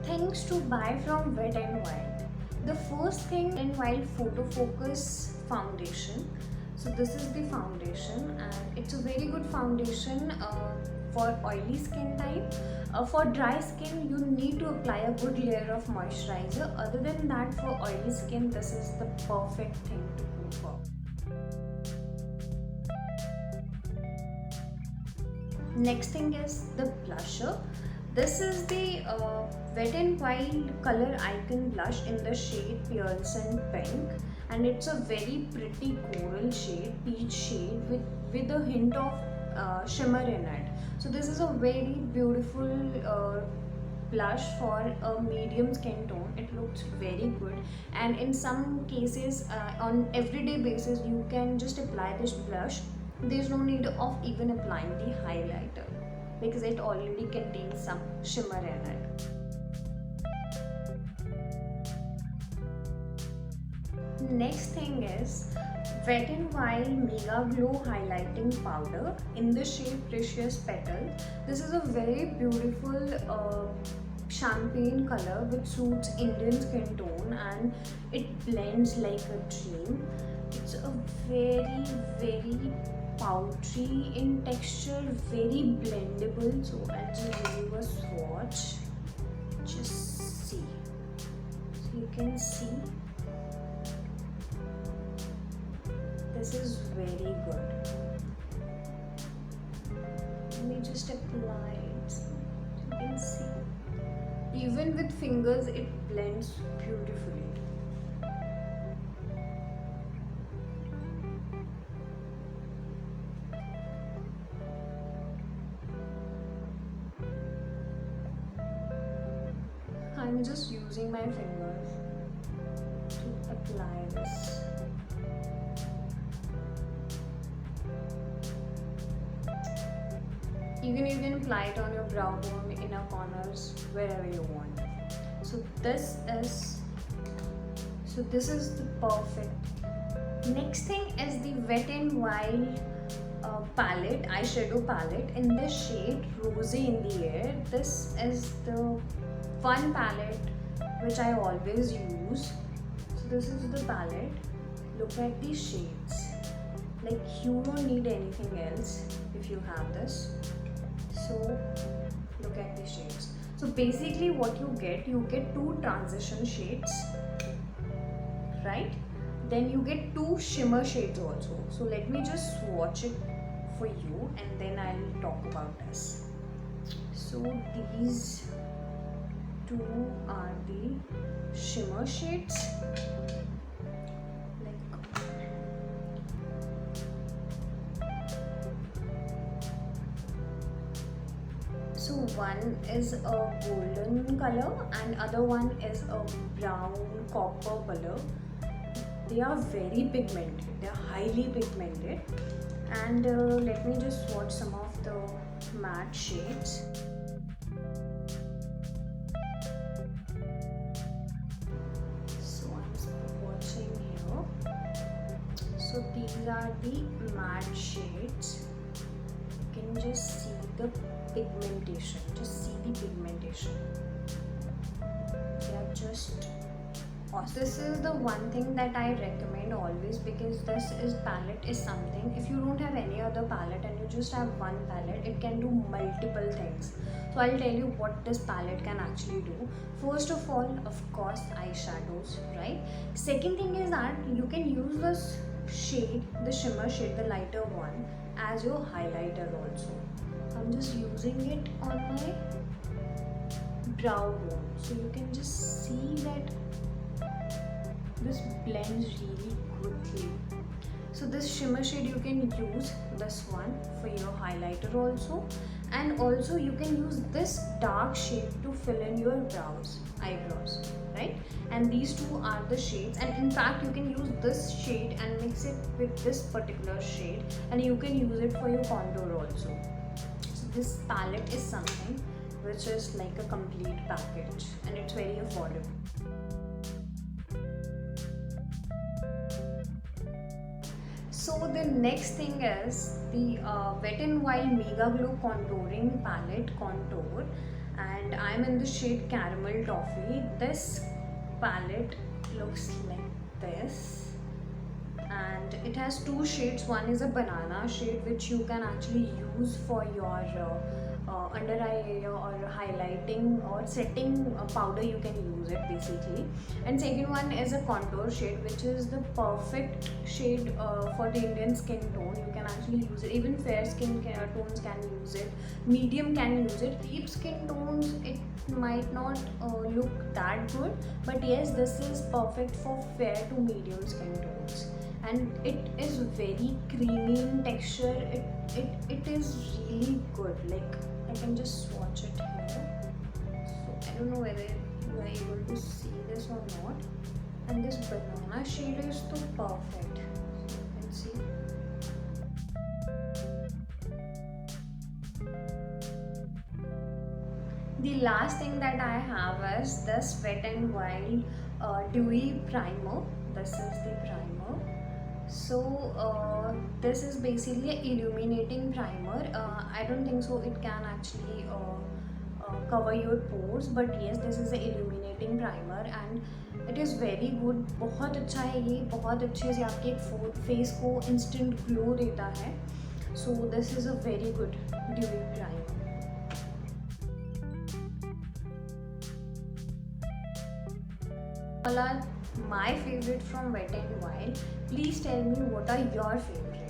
Things to buy from Wet n Wild. The first thing, Wet n Wild Photo Focus Foundation. So this is the foundation, and it's a very good foundation for oily skin type. For dry skin, you need to apply a good layer of moisturizer. Other than that, for oily skin, this is the perfect thing to go for. Next thing is the blusher. This is the Wet n Wild Color Icon Blush in the shade Pearlescent Pink, and it's a very pretty coral shade, peach shade with a hint of shimmer in it. So this is a very beautiful blush for a medium skin tone. It looks very good, and in some cases on everyday basis you can just apply this blush. There's no need of even applying the highlighter because it already contains some shimmer in it. Next thing is Wet n Wild Mega Glow Highlighting Powder in the shade Precious Petal. This is a very beautiful champagne color which suits Indian skin tone, and it blends like a dream. It's a very powdery in texture, very blendable. So I'll just give you a swatch. Just see. So you can see this is very good. Let me just apply it. You can see. Even with fingers, it blends beautifully. I'm just using my fingers to apply this. You can apply it on your brow bone, inner corners, wherever you want. So this is the perfect. Next thing is the Wet n Wild eyeshadow palette in the shade Rosy in the Air. This is the one palette which I always use. So this is the palette. Look at the shades. Like, you don't need anything else if you have this. So look at the shades. So basically what you get two transition shades, right? Then you get two shimmer shades also. So let me just swatch it for you and then I'll talk about this. So these two are the shimmer shades. So one is a golden color and other one is a brown copper color. They are very pigmented, they are highly pigmented. And let me just swatch some of the matte shades. So I'm swatching here. So these are the matte shades. You can just see the pigmentation. Just see the pigmentation. They are just awesome. This is the one thing that I recommend always, because this palette is something, if you don't have any other palette and you just have one palette, it can do multiple things. So I'll tell you what this palette can actually do. First of all, of course, eyeshadows, right? Second thing is that you can use this shade, the shimmer shade, the lighter one, as your highlighter also. I'm just using it on my brow bone, so you can just see that this blends really quickly. So this shimmer shade you can use this one for your highlighter also, and also you can use this dark shade to fill in your eyebrows, right? And these two are the shades, and in fact you can use this shade and mix it with this particular shade, and you can use it for your contour also. So this palette is something which is like a complete package, and it's very affordable. So the next thing is the Wet n Wild Mega Glow Contouring Palette Contour. and I'm in the shade Caramel Toffee. This palette looks like this, and it has two shades. One is a banana shade which you can actually use for your under eye area or highlighting or setting powder. You can use it basically. And second one is a contour shade, which is the perfect shade for the Indian skin tone. You can actually use it, even fair skin tones can use it, medium can use it. Deep skin tones, it might not look that good, but yes, this is perfect for fair to medium skin tones, and it is very creamy in texture. It is really good. Like, I can just swatch it here. So I don't know whether you are able to see this or not. And this banana shade is so perfect. So you can see. The last thing that I have is this Wetnwild Dewy Primer. This is the primer. So this is basically an illuminating primer. I don't think so it can actually cover your pores, but yes, this is an illuminating primer and it is very good. बहुत अच्छा है ये, बहुत अच्छे से आपके face को instant glow देता है. So this is a very good dewy primer. All are my favorite from Wet n Wild. Please tell me what are your favorite.